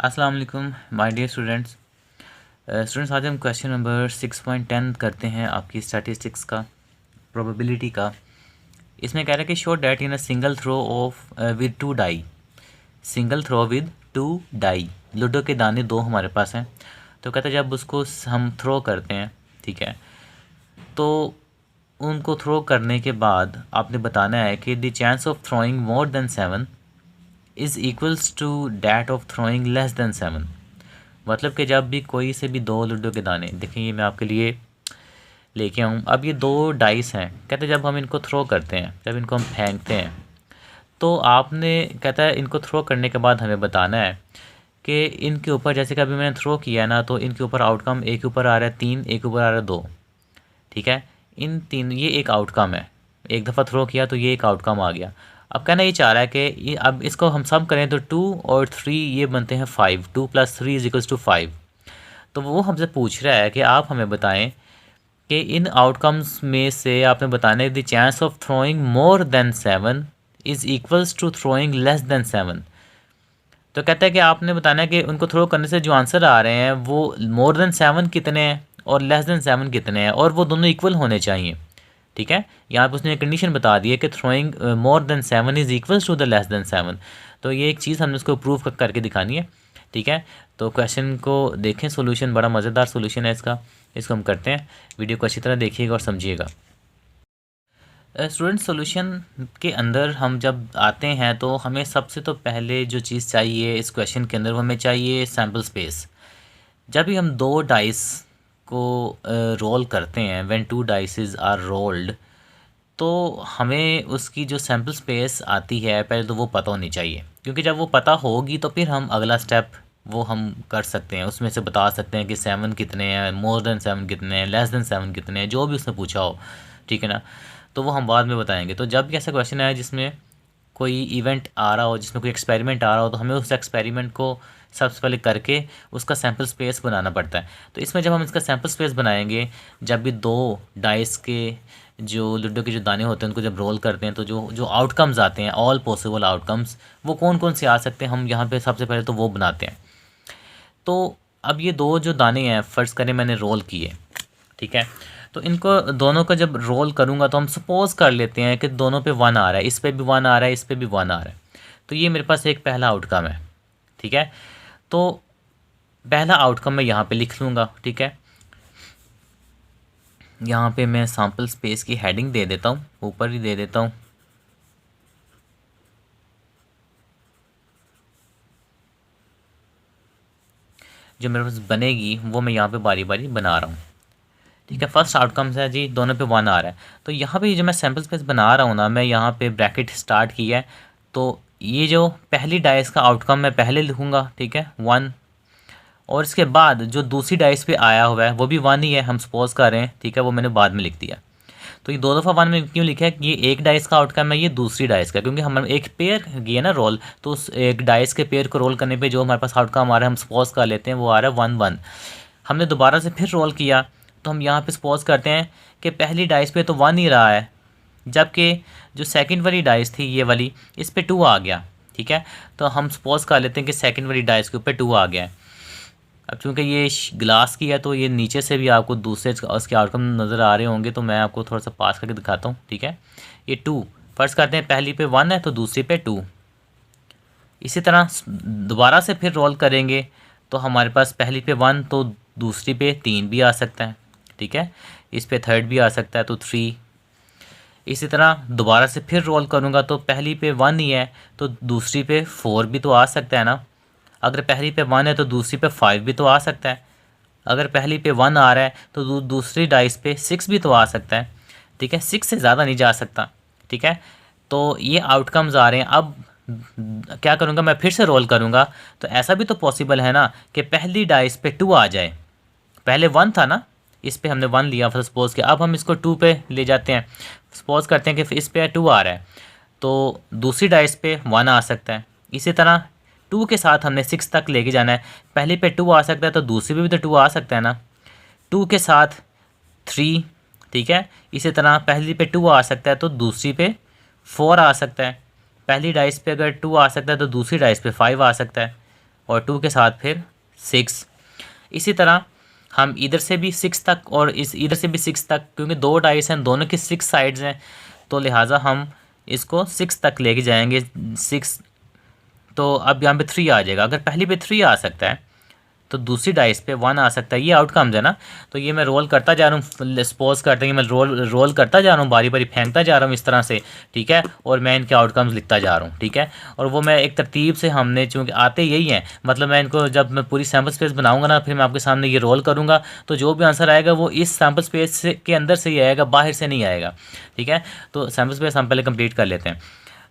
अस्सलाम वालेकुम my dear students. आज हम क्वेश्चन नंबर 6.10 करते हैं आपकी स्टैटिस्टिक्स का, प्रोबेबिलिटी का। इसमें कह रहा है कि show that in a single throw of with two die, single throw with two die, ludo के दाने दो हमारे पास हैं। तो कहता है जब उसको हम थ्रो करते हैं, ठीक है, तो उनको थ्रो करने के बाद आपने बताना है कि the chance of throwing more than 7 is equals to that of throwing less than 7। मतलब कि जब भी कोई से भी दो लूडो के दाने, देखिए मैं आपके लिए लेके आऊँ। अब ये दो डाइस हैं, कहते हैं जब हम इनको थ्रो करते हैं, जब इनको हम फेंकते हैं, तो आपने कहता है इनको थ्रो करने के बाद हमें बताना है कि इनके ऊपर, जैसे कि अभी मैंने थ्रो किया है ना, तो इनके ऊपर आउटकम एक के ऊपर आ रहा है 3, एक ऊपर आ रहा है 2, ठीक है। इन तीन, ये एक आउटकम है, एक दफ़ा थ्रो किया तो ये एक आउटकम आ गया। अब कहना ये चाह रहा है कि ये अब इसको हम सम करें तो 2 और 3 ये बनते हैं 5, 2 + 3 = 5। तो वो हमसे पूछ रहा है कि आप हमें बताएं कि इन आउटकम्स में से आपने बताना है the chance of throwing more than 7 is equals to throwing less than 7। तो कहता है कि आपने बताना है कि उनको थ्रो करने से जो आंसर आ रहे हैं वो मोर देन 7 कितने हैं और लेस देन 7 कितने हैं, और वो दोनों इक्वल होने चाहिए, ठीक है। यहाँ पर उसने कंडीशन बता दी है कि throwing more than 7 is equals to the less than 7। तो ये एक चीज़ हमने उसको प्रूव करके दिखानी है, ठीक है। तो क्वेश्चन को देखें, सोल्यूशन बड़ा मज़ेदार सोल्यूशन है इसको हम करते हैं। वीडियो को अच्छी तरह देखिएगा और समझिएगा। स्टूडेंट, सॉल्यूशन के अंदर हम जब आते हैं तो हमें सबसे तो पहले जो चीज़ चाहिए इस क्वेश्चन के अंदर, वो हमें चाहिए सैम्पल स्पेस। जब भी हम दो डाइस को रोल करते हैं, when two dices are rolled, तो हमें उसकी जो सैम्पल स्पेस आती है पहले तो वो पता होनी चाहिए, क्योंकि जब वो पता होगी तो फिर हम अगला स्टेप वो हम कर सकते हैं, उसमें से बता सकते हैं कि 7 कितने हैं, मोर देन 7 कितने हैं, लेस देन 7 कितने हैं, जो भी उसने पूछा हो, ठीक है ना। तो वो हम बाद में बताएंगे। तो जब भी ऐसा क्वेश्चन आए जिसमें कोई इवेंट आ रहा हो, जिसमें कोई एक्सपेरिमेंट आ रहा हो, तो हमें उस एक्सपेरिमेंट को सबसे पहले करके उसका सैम्पल स्पेस बनाना पड़ता है। तो इसमें जब हम इसका सैम्पल स्पेस बनाएंगे, जब भी दो डाइस के जो लूडो के जो दाने होते हैं उनको जब रोल करते हैं, तो जो जो आउटकम्स आते हैं, ऑल पॉसिबल आउटकम्स, वो कौन कौन से आ सकते हैं, हम यहाँ पे सबसे पहले तो वो बनाते हैं। तो अब ये दो जो दाने हैं, फ़र्ज़ करें मैंने रोल किए, ठीक है, तो इनको दोनों का जब रोल करूँगा तो हम सपोज़ कर लेते हैं कि दोनों पे 1 आ रहा है, इस पे भी 1 आ रहा है, इस पे भी 1 आ रहा है। तो ये मेरे पास एक पहला आउटकम है, ठीक है। तो पहला आउटकम मैं यहाँ पे लिख लूँगा, ठीक है। यहाँ पे मैं सैम्पल स्पेस की हेडिंग दे देता हूँ, ऊपर ही दे देता हूँ। जो मेरे पास बनेगी वो मैं यहाँ पे बारी बारी बना रहा हूँ, ठीक है। फर्स्ट आउटकम्स है जी, दोनों पे 1 आ रहा है। तो यहाँ पे जो मैं सैम्पल स्पेस बना रहा हूँ ना, मैं यहाँ पे ब्रैकेट स्टार्ट किया है, तो ये जो पहली डाइस का आउटकम मैं पहले लिखूँगा, ठीक है, 1। और इसके बाद जो दूसरी डाइस पे आया हुआ है वो भी 1 ही है, हम सपोज कर रहे हैं, ठीक है, वो मैंने बाद में लिख दिया। तो ये दो दफ़ा 1 में क्यों लिखा है कि ये एक डाइस का आउटकम है, ये दूसरी डाइस का, क्योंकि हम एक पेयर किए ना रोल, तो उस एक डाइस के पेयर को रोल करने पे जो हमारे पास आउटकम आ रहा है, हम सपोज कर लेते हैं वो आ रहा है 1 1। हमने दोबारा से फिर रोल किया तो हम यहाँ पे सपोज करते हैं कि पहली डाइस पे तो 1 ही रहा है, जबकि जो सेकंड वाली डाइस थी ये वाली, इस पे 2 आ गया, ठीक है। तो हम सपोज कर लेते हैं कि सेकंड वाली डाइस के ऊपर 2 आ गया है। अब चूँकि ये ग्लास की है तो ये नीचे से भी आपको दूसरे उसके आउटकम नज़र आ रहे होंगे, तो मैं आपको थोड़ा सा पास करके दिखाता हूँ, ठीक है। ये 2 फर्स्ट करते हैं, पहली पे 1 है तो दूसरी पे 2। इसी तरह दोबारा से फिर रोल करेंगे तो हमारे पास पहली पे 1 तो दूसरी पे 3 भी आ सकता है, ठीक है। इस पे थर्ड भी आ सकता है तो 3। इसी तरह दोबारा से फिर रोल करूँगा तो पहली पे 1 ही है तो दूसरी पे 4 भी तो आ सकता है ना। अगर पहली पे 1 है तो दूसरी पे 5 भी तो आ सकता है। अगर पहली पे 1 आ रहा है तो दूसरी डाइस पे 6 भी तो आ सकता है, ठीक है। 6 से ज़्यादा नहीं जा सकता, ठीक है। तो ये आउटकम्स आ रहे हैं। अब क्या करूँगा, मैं फिर से रोल करूँगा तो ऐसा भी तो पॉसिबल है ना कि पहली डाइस पे 2 आ जाए। पहले 1 था ना, इस पे हमने 1 लिया सपोज़ किया, अब हम इसको 2 पे ले जाते हैं, सपोज़ करते हैं कि इस पे 2 आ रहा है तो दूसरी डाइस पे 1 आ सकता है। इसी तरह 2 के साथ हमने 6 तक लेके जाना है, पहले पे 2 आ सकता है तो दूसरी पे भी तो 2 आ सकता है ना। 2 के साथ 3, ठीक है। इसी तरह पहली पे 2 आ सकता है तो दूसरी पे 4 आ सकता है। पहली डाइस पे अगर 2 आ सकता है तो दूसरी डाइस पे 5 आ सकता है। और 2 के साथ फिर 6। इसी तरह हम इधर से भी 6 तक और इस इधर से भी 6 तक, क्योंकि 2 डाइस हैं, दोनों की 6 साइड्स हैं, तो लिहाजा हम इसको 6 तक लेके जाएंगे। 6, तो अब यहाँ पे 3 आ जाएगा। अगर पहली पे 3 आ सकता है तो दूसरी डाइस पे 1 आ सकता है। ये आउटकम्स है ना। तो ये मैं रोल करता जा रहा हूँ, सपोज करते हैं कि मैं रोल करता जा रहा हूँ, बारी बारी फेंकता जा रहा हूँ इस तरह से, ठीक है, और मैं इनके आउटकम्स लिखता जा रहा हूँ, ठीक है। और वो मैं एक तरतीब से, हमने चूँकि आते यही हैं, मतलब मैं इनको जब मैं पूरी सैम्पल स्पेस बनाऊंगा ना, फिर मैं आपके सामने ये रोल करूँगा, तो जो भी आंसर आएगा वो इस सैम्पल स्पेस के अंदर से ही आएगा, बाहर से नहीं आएगा, ठीक है। तो सैम्पल स्पेस हम पहले कंप्लीट कर लेते हैं।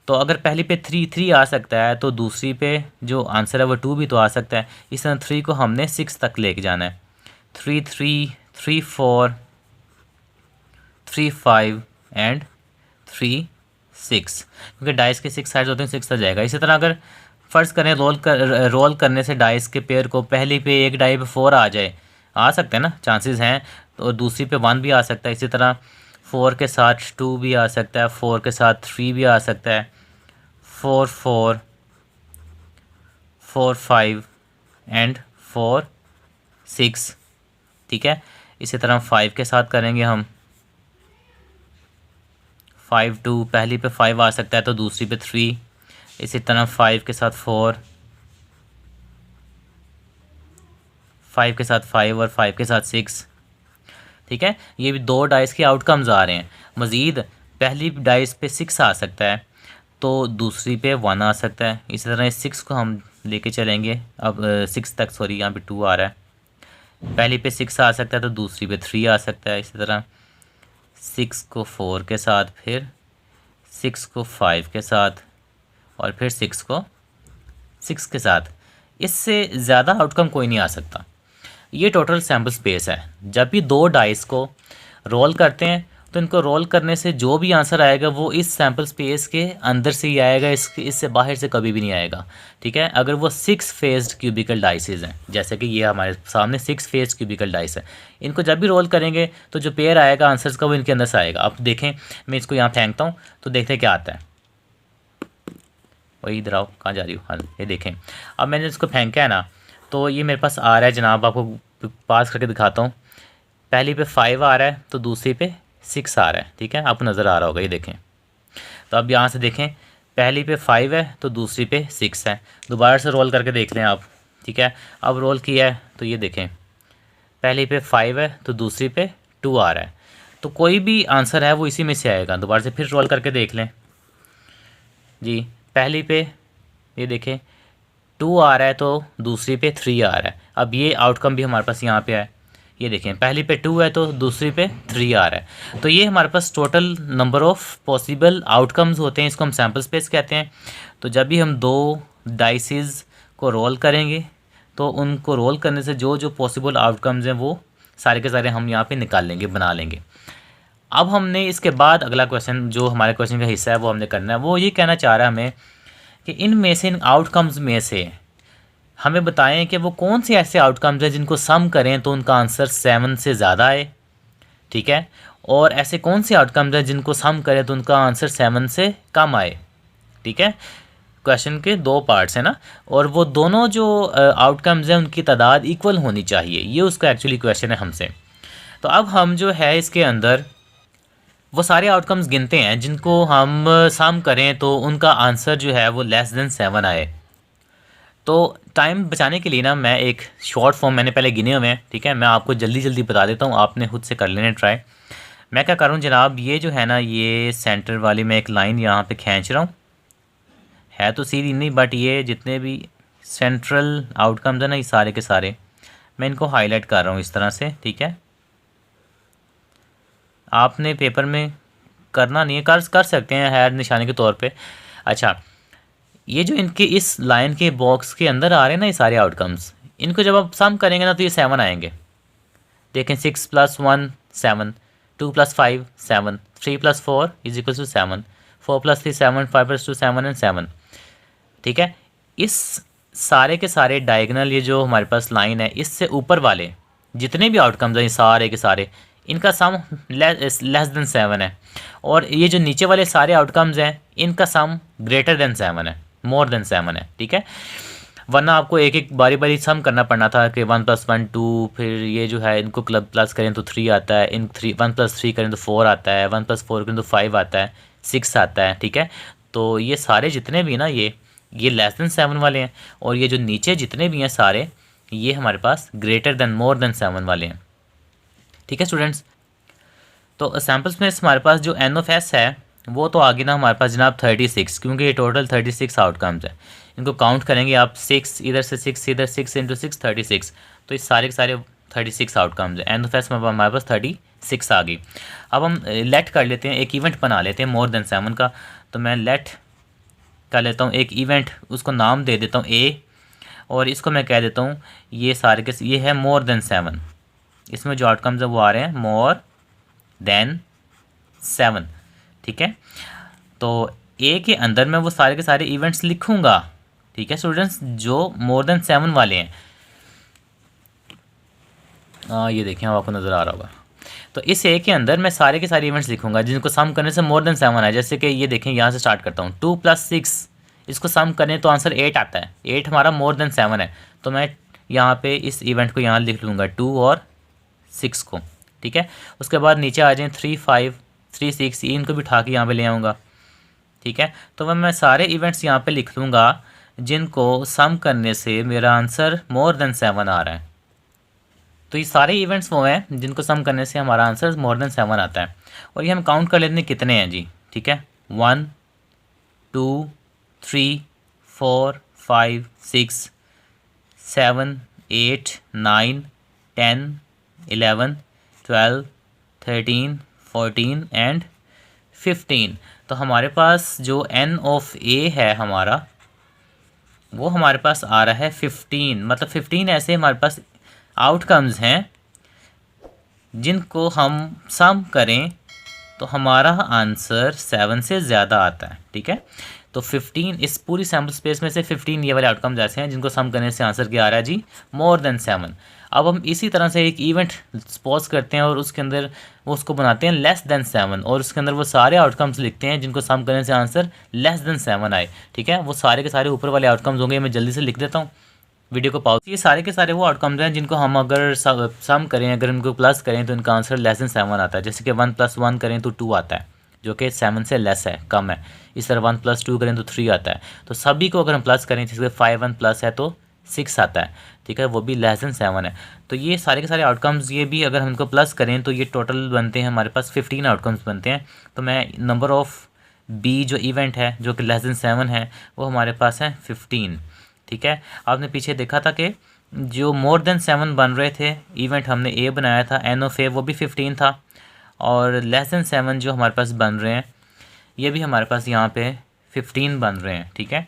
तो अगर पहली पे 3 आ सकता है तो दूसरी पे जो आंसर है वो 2 भी तो आ सकता है। इस तरह 3 को हमने 6 तक लेके जाना है। 3 3 3 4 3 5 एंड 3 6, क्योंकि डाइस के 6 साइड्स होते हैं, 6 आ जाएगा। इसी तरह अगर फ़र्ज़ करें रोल करने से डाइस के पेयर को पहली पे एक डाई पे 4 आ जाए, आ सकते हैं ना, चांसेस हैं। तो दूसरी पे 1 भी आ सकता है। इसी तरह 4 के साथ 2 भी आ सकता है, 4 के साथ 3 भी आ सकता है, 4 4 4 5 एंड 4 6, ठीक है। इसी तरह 5 के साथ करेंगे हम, 5 2, पहली पे 5 आ सकता है तो दूसरी पे 3। इसी तरह 5 के साथ 4, 5 के साथ 5 और 5 के साथ 6, ठीक है। ये भी 2 डाइस के आउटकम्स आ रहे हैं। मज़ीद पहली डाइस पे 6 आ सकता है तो दूसरी पे 1 आ सकता है। इसी तरह इस 6 को हम लेके चलेंगे, अब 6 तक, सॉरी यहाँ पे 2 आ रहा है। पहली पे 6 आ सकता है तो दूसरी पे 3 आ सकता है। इसी तरह 6 को 4 के साथ, फिर 6 को 5 के साथ, और फिर 6 को 6 के साथ। इससे ज़्यादा आउटकम कोई नहीं आ सकता। ये टोटल सैम्पल स्पेस है। जब भी 2 डाइस को रोल करते हैं तो इनको रोल करने से जो भी आंसर आएगा वो इस सैम्पल स्पेस के अंदर से ही आएगा, इससे बाहर से कभी भी नहीं आएगा, ठीक है। अगर वो 6 फेस्ड क्यूबिकल डाइसेस हैं, जैसे कि ये हमारे सामने 6 फेस्ड क्यूबिकल डाइस है, इनको जब भी रोल करेंगे तो जो पेयर आएगा आंसर्स का वो इनके अंदर से आएगा। अब देखें, मैं इसको यहाँ फेंकता हूँ तो देखते हैं क्या आता है। वही इधर आओ, कहाँ जा रही हो, हाँ ये देखें। अब मैंने इसको फेंका है ना, तो ये मेरे पास आ रहा है जनाब, आपको पास करके दिखाता हूँ। पहली पे 5 आ रहा है तो दूसरी पे 6 आ रहा है, ठीक है, आपको नज़र आ रहा होगा, ये देखें। तो अब यहाँ से देखें, पहली पे 5 है तो दूसरी पे 6 है। दोबारा से रोल करके देख लें आप, ठीक है। अब रोल किया है तो ये देखें, पहली पे 5 है तो दूसरी पे 2 आ रहा है। तो कोई भी आंसर है वो इसी में से आएगा। दोबारा से फिर रोल करके देख लें जी। पहली पे ये देखें 2 आ रहा है तो दूसरी पे 3 आ रहा है। अब ये आउटकम भी हमारे पास यहाँ पे है, ये देखें, पहली पे 2 है तो दूसरी पे 3 आ रहा है। तो ये हमारे पास total number of possible outcomes होते हैं, इसको हम सैम्पल स्पेस कहते हैं। तो जब भी हम 2 डाइसेस को रोल करेंगे तो उनको रोल करने से जो जो पॉसिबल आउटकम्स हैं वो सारे के सारे हम यहाँ पे निकाल लेंगे, बना लेंगे। अब हमने इसके बाद अगला क्वेश्चन, जो हमारे क्वेश्चन का हिस्सा है, वो हमने करना है। वो ये कहना चाह रहा है हमें कि इनमें से, इन आउटकम्स में से हमें बताएं कि वो कौन से ऐसे आउटकम्स हैं जिनको सम करें तो उनका आंसर 7 से ज़्यादा आए, ठीक है, और ऐसे कौन से आउटकम्स हैं जिनको सम करें तो उनका आंसर 7 से कम आए, ठीक है। क्वेश्चन के 2 पार्ट्स हैं ना, और वो दोनों जो आउटकम्स हैं उनकी तादाद इक्वल होनी चाहिए, ये उसका एक्चुअली क्वेश्चन है हमसे। तो अब हम जो है इसके अंदर वो सारे आउटकम्स गिनते हैं जिनको हम सम करें तो उनका आंसर जो है वो लेस देन 7 आए। तो टाइम बचाने के लिए ना मैं एक शॉर्ट फॉर्म मैंने पहले गिने हुए हैं, ठीक है, मैं आपको जल्दी जल्दी बता देता हूँ, आपने खुद से कर लेना ट्राई। मैं क्या कर रहा हूँ जनाब, ये जो है ना, ये सेंटर वाली मैं एक लाइन यहाँ पे खींच रहा हूँ, है तो सीधी नहीं, बट ये जितने भी सेंट्रल आउटकम्स हैं ना, ये सारे के सारे मैं इनको हाईलाइट कर रहा हूँ इस तरह से, ठीक है। आपने पेपर में करना नहीं है, कर सकते हैं हैर निशानी के तौर पे। अच्छा, ये जो इनके इस लाइन के बॉक्स के अंदर आ रहे हैं ना ये सारे आउटकम्स, इनको जब आप सम करेंगे ना तो ये 7 आएंगे। देखें, 6 + 1 7, 2 + 5 7, 3 + 4 = 7, 4 + 3 7, 5 + 2 7 एंड 7, ठीक है। इस सारे के सारे डायगनल, ये जो हमारे पास लाइन है, इससे ऊपर वाले जितने भी आउटकम्स हैं, ये सारे के सारे, इनका सम लेस देन 7 है, और ये जो नीचे वाले सारे आउटकम्स हैं इनका सम ग्रेटर देन 7 है, मोर देन 7 है, ठीक है। वरना आपको एक एक बारी बारी सम करना पड़ना था कि 1 + 1 2, फिर ये जो है इनको क्लब प्लस करें तो 3 आता है, इन 1 + 3 करें तो 4 आता है, 1 + 4 करें तो 5 आता है, 6 आता है। ठीक है, तो ये सारे जितने भी ना ये लेस देन 7 वाले हैं, और ये जो नीचे जितने भी हैं सारे ये हमारे पास ग्रेटर देन मोर देन 7 वाले हैं। ठीक है स्टूडेंट्स, तो सैम्पल्स में हमारे पास जो एन ऑफ एस है वो तो आगे ना हमारे पास जनाब 36, क्योंकि ये टोटल 36 आउटकम्स है। इनको काउंट करेंगे आप 6 इधर से 6 इधर, 6 × 6 36, तो ये सारे के सारे 36 आउटकम्स है। एन ऑफ एस में हमारे पास 36 आ गई। अब हम लेट कर लेते हैं, एक इवेंट बना लेते हैं मोर देन 7 का। तो मैं लेट कर लेता हूँ एक इवेंट, उसको नाम दे देता हूँ ए, और इसको मैं कह देता हूँ ये सारे के ये है मोर देन 7। इसमें जो आउटकम्स है वो आ रहे हैं मोर देन 7। ठीक है, तो ए के अंदर मैं वो सारे के सारे इवेंट्स लिखूंगा। ठीक है स्टूडेंट्स, जो मोर देन 7 वाले हैं, ये देखें आपको नज़र आ रहा होगा। तो इस ए के अंदर मैं सारे के सारे इवेंट्स लिखूंगा जिनको सम करने से मोर देन 7 है। जैसे कि ये देखें, यहाँ से स्टार्ट करता हूँ, 2 + 6, इसको सम करें तो आंसर 8 आता है। 8 हमारा मोर देन 7 है, तो मैं यहाँ पे इस इवेंट को यहाँ लिख लूँगा 2 और 6 को। ठीक है, उसके बाद नीचे आ जाएँ 3 5 3 6, इनको भी उठा के यहाँ पे ले आऊँगा। ठीक है, तो वह मैं सारे इवेंट्स यहाँ पे लिख लूँगा जिनको सम करने से मेरा आंसर मोर देन 7 आ रहा है। तो ये सारे इवेंट्स वो हैं जिनको सम करने से हमारा आंसर मोर देन 7 आता है। और ये हम काउंट कर लेते हैं कितने हैं जी। ठीक है, 1 2 3 4 5 6 7 8 9 10 11 12 13 14 एंड 15। तो हमारे पास जो एन ऑफ ए है हमारा, वो हमारे पास आ रहा है 15। मतलब 15 ऐसे हमारे पास आउटकम्स हैं जिनको हम सम करें तो हमारा आंसर 7 से ज़्यादा आता है। ठीक है, तो 15 इस पूरी सैम्पल स्पेस में से 15 ये वाले आउटकम्स ऐसे हैं जिनको सम करने से आंसर क्या आ रहा है जी, मोर देन 7। अब हम इसी तरह से एक इवेंट सपोज करते हैं और उसके अंदर वो उसको बनाते हैं लेस देन 7, और उसके अंदर वो सारे आउटकम्स लिखते हैं जिनको सम करने से आंसर लेस देन 7 आए। ठीक है, वो सारे के सारे ऊपर वाले आउटकम्स होंगे, मैं जल्दी से लिख देता हूँ, वीडियो को पॉज। ये सारे के सारे वो आउटकम्स हैं जिनको हम अगर सम करें, अगर इनको प्लस करें तो इनका आंसर लेस देन 7 आता है। जैसे कि 1 + 1 करें तो 2 आता है, जो कि 7 से लेस है, कम है। इस तरह 1 + 2 करें तो 3 आता है। तो सभी को अगर हम प्लस करें, जैसे 5 1 प्लस है तो 6 आता है। ठीक है, वो भी लेस देन 7 है। तो ये सारे के सारे आउटकम्स ये भी अगर हम इनको प्लस करें तो ये टोटल बनते हैं हमारे पास 15 आउटकम्स बनते हैं। तो मैं नंबर ऑफ बी जो इवेंट है जो कि लेस देन 7 है वो हमारे पास है 15। ठीक है, आपने पीछे देखा था कि जो मोर देन 7 बन रहे थे इवेंट हमने ए बनाया था, एन ऑफ ए, वो भी 15 था, और लेस देन 7 जो हमारे पास बन रहे हैं ये भी हमारे पास यहाँ पे 15 बन रहे हैं। ठीक है,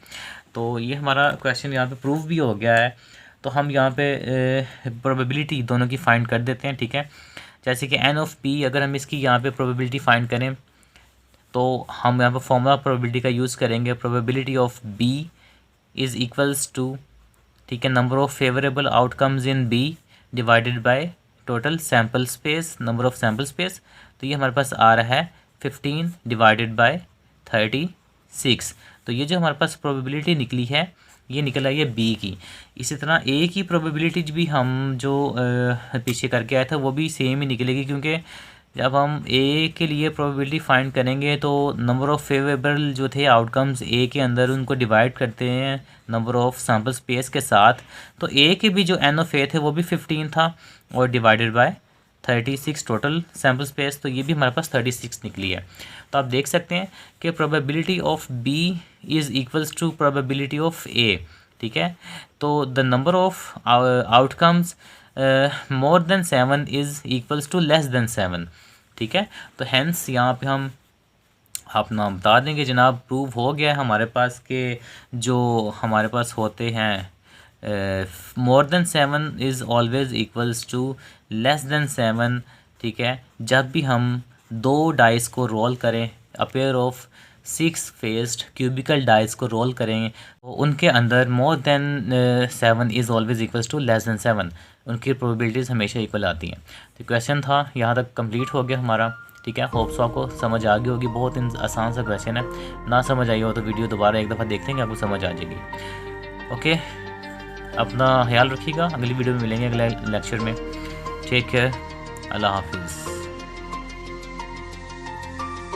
तो ये हमारा क्वेश्चन यहाँ पे प्रूव भी हो गया है। तो हम यहाँ पे प्रोबेबिलिटी दोनों की फाइंड कर देते हैं। ठीक है, जैसे कि एन ऑफ पी, अगर हम इसकी यहाँ पे प्रोबेबिलिटी फाइंड करें तो हम यहाँ पे फॉर्मूला प्रोबेबिलिटी का यूज़ करेंगे। Probability of B is equals to, ठीक है, number of favourable outcomes in B divided by total sample space, number of sample space. तो ये हमारे पास आ रहा है 15 डिवाइडेड बाय 36। तो ये जो हमारे पास प्रोबेबिलिटी निकली है ये निकल आई है बी की। इसी तरह ए की प्रोबेबिलिटी भी हम जो पीछे करके आया था वो भी सेम ही निकलेगी, क्योंकि जब हम ए के लिए प्रोबेबिलिटी फाइंड करेंगे तो नंबर ऑफ़ फेवरेबल जो थे आउटकम्स ए के अंदर उनको डिवाइड करते हैं नंबर ऑफ़ सैम्पल स्पेस के साथ। तो ए के भी जो एन ऑफ ए थे वो भी 15 था और divided by 36 total sample space, तो ये भी हमारे पास 36 निकली है। तो आप देख सकते हैं कि probability of B is equals to probability of A. ठीक है, तो the number of outcomes more than 7 is equals to less than 7। ठीक है, तो हैंस यहाँ पे हम अपना बता देंगे जनाब प्रूव हो गया है हमारे पास के जो हमारे पास होते हैं more than 7 is always equals to less than 7। ठीक है, जब भी हम दो डाइस को रोल करें, a pair of 6 faced cubical dice को रोल करें तो उनके अंदर more than 7 is always equals to less than 7, उनकी प्रोबेबिलिटीज़ हमेशा इक्वल आती हैं। तो क्वेश्चन था यहाँ तक कंप्लीट हो गया हमारा। ठीक है, होप्स आपको समझ आ गई होगी, बहुत आसान सा क्वेश्चन है। ना समझ आई हो तो वीडियो दोबारा एक दफ़ा देख लेंगे, आपको समझ आ जाएगी। ओके, अपना ख्याल रखिएगा, अगली वीडियो में मिलेंगे अगले लेक्चर में। टेक केयर, अल्लाह हाफिज़।